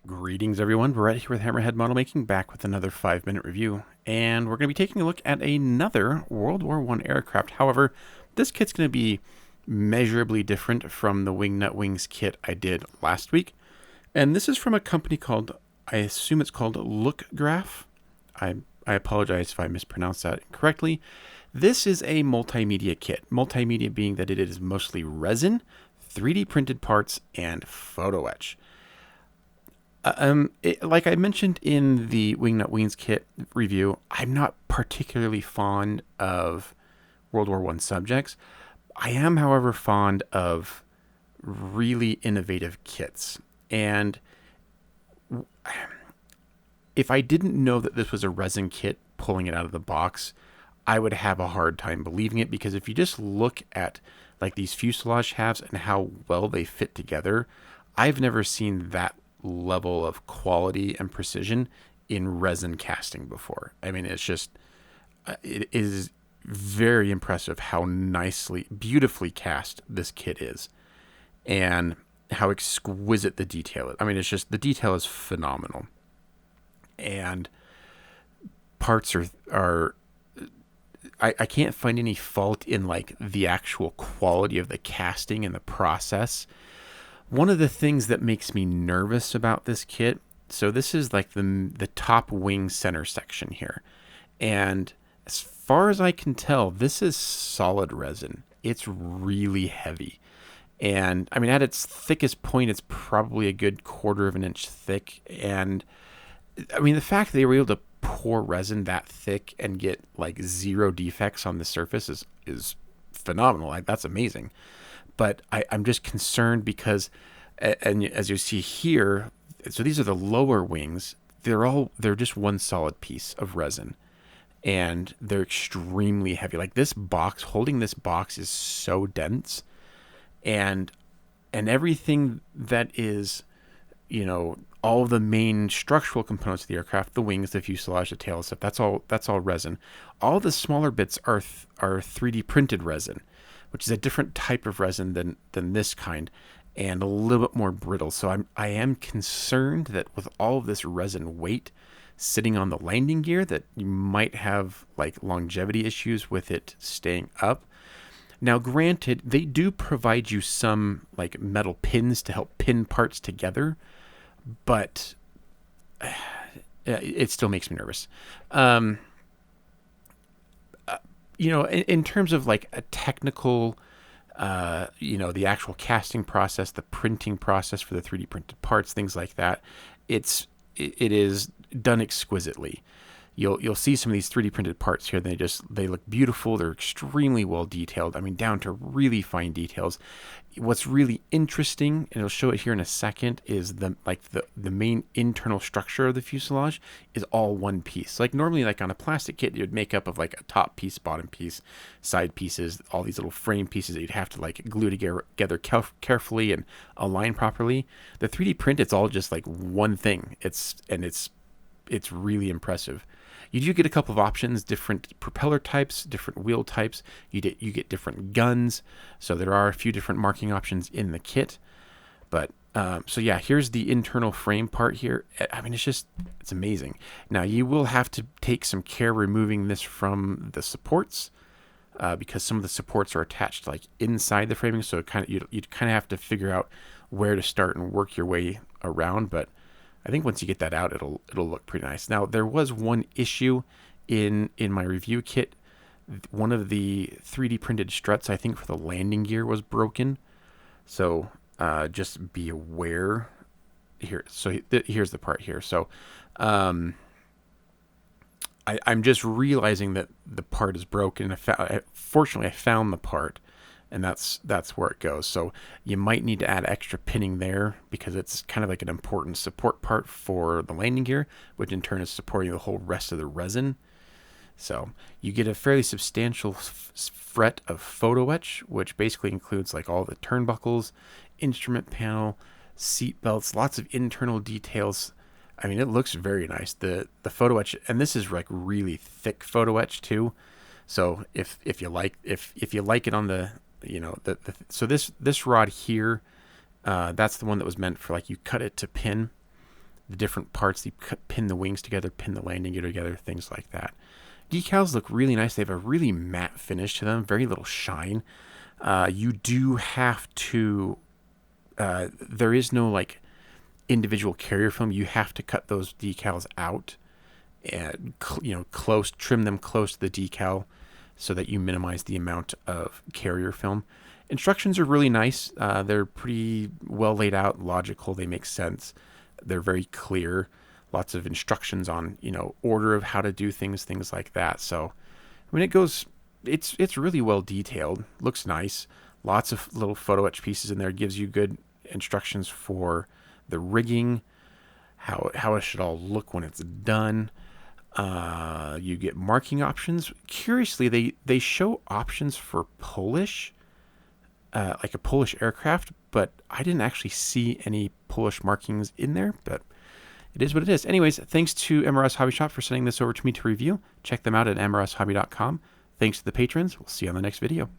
Greetings everyone, Brett here with Hammerhead Model Making, back with another 5-minute review. And we're going to be taking a look at another World War I aircraft. However, this kit's going to be measurably different from the Wingnut Wings kit I did last week. And this is from a company called, I assume it's called LukGraph. I apologize if I mispronounced that incorrectly. This is a multimedia kit. Multimedia being that it is mostly resin, 3D printed parts, and photo etch. Like I mentioned in the Wingnut Wings kit review, I'm not particularly fond of World War I subjects. I am, however, fond of really innovative kits. And if I didn't know that this was a resin kit pulling it out of the box, I would have a hard time believing it, because if you just look at like these fuselage halves and how well they fit together, I've never seen that level of quality and precision in resin casting before. I mean, it's just, it is very impressive how beautifully cast this kit is, and how exquisite the detail is. I mean, it's just, the detail is phenomenal, and parts are I can't find any fault in like the actual quality of the casting and the process. One of the things that makes me nervous about this kit, so this is like the top wing center section here. And as far as I can tell, this is solid resin. It's really heavy. And I mean, at its thickest point, it's probably a good 1/4 of an inch thick. And I mean, the fact that they were able to pour resin that thick and get like 0 defects on the surface is phenomenal. Like, that's amazing. But I'm just concerned because, and as you see here, so these are the lower wings. They're just one solid piece of resin, and they're extremely heavy. Like, holding this box is so dense, and everything that is, all of the main structural components of the aircraft, the wings, the fuselage, the tail, stuff, that's all resin. All the smaller bits are 3D printed resin, which is a different type of resin than this kind, and a little bit more brittle. So I am concerned that with all of this resin weight sitting on the landing gear, that you might have like longevity issues with it staying up. Now, granted, they do provide you some like metal pins to help pin parts together, but it still makes me nervous. In terms of like a technical, the actual casting process, the printing process for the 3D printed parts, things like that, it is done exquisitely. You'll see some of these 3D printed parts here. They look beautiful. They're extremely well detailed. I mean, down to really fine details. What's really interesting, and I'll show it here in a second, is the main internal structure of the fuselage is all one piece. Like, normally, like on a plastic kit, you'd make up of like a top piece, bottom piece, side pieces, all these little frame pieces that you'd have to like glue together carefully and align properly. The 3D print, it's all just like one thing. It's really impressive. You do get a couple of options, different propeller types, different wheel types. You get different guns. So there are a few different marking options in the kit. But so yeah, here's the internal frame part here. I mean, it's amazing. Now, you will have to take some care removing this from the supports, because some of the supports are attached like inside the framing. So you'd kind of have to figure out where to start and work your way around. But I think once you get that out, it'll look pretty nice. Now, there was one issue in my review kit. One of the 3D printed struts, I think, for the landing gear was broken. So just be aware here. So here's the part here. So I'm just realizing that the part is broken. Fortunately, I found the part, and that's where it goes. So you might need to add extra pinning there, because it's kind of like an important support part for the landing gear, which in turn is supporting the whole rest of the resin. So you get a fairly substantial fret of photo etch, which basically includes like all the turnbuckles, instrument panel, seat belts, lots of internal details. I mean, it looks very nice. The photo etch, and this is like really thick photo etch too. So if you like it on the so this rod here, that's the one that was meant for like you cut it to pin. the different parts. You pin the wings together, pin the landing gear together, things like that. Decals look really nice. They have a really matte finish to them, very little shine. You do have to, there is no like individual carrier film. You have to cut those decals out and, close, trim them close to the decal so that you minimize the amount of carrier film. Instructions are really nice. They're pretty well laid out, logical. They make sense. They're very clear. Lots of instructions on, order of how to do things like that. So when it goes, it's really well detailed. Looks nice. Lots of little photo etch pieces in there. Gives you good instructions for the rigging, how it should all look when it's done. You get marking options. Curiously, they show options for Polish, like a Polish aircraft, but I didn't actually see any Polish markings in there, but it is what it is. Anyways, thanks to MRS Hobby Shop for sending this over to me to review. Check them out at mrshobby.com. Thanks to the patrons. We'll see you on the next video.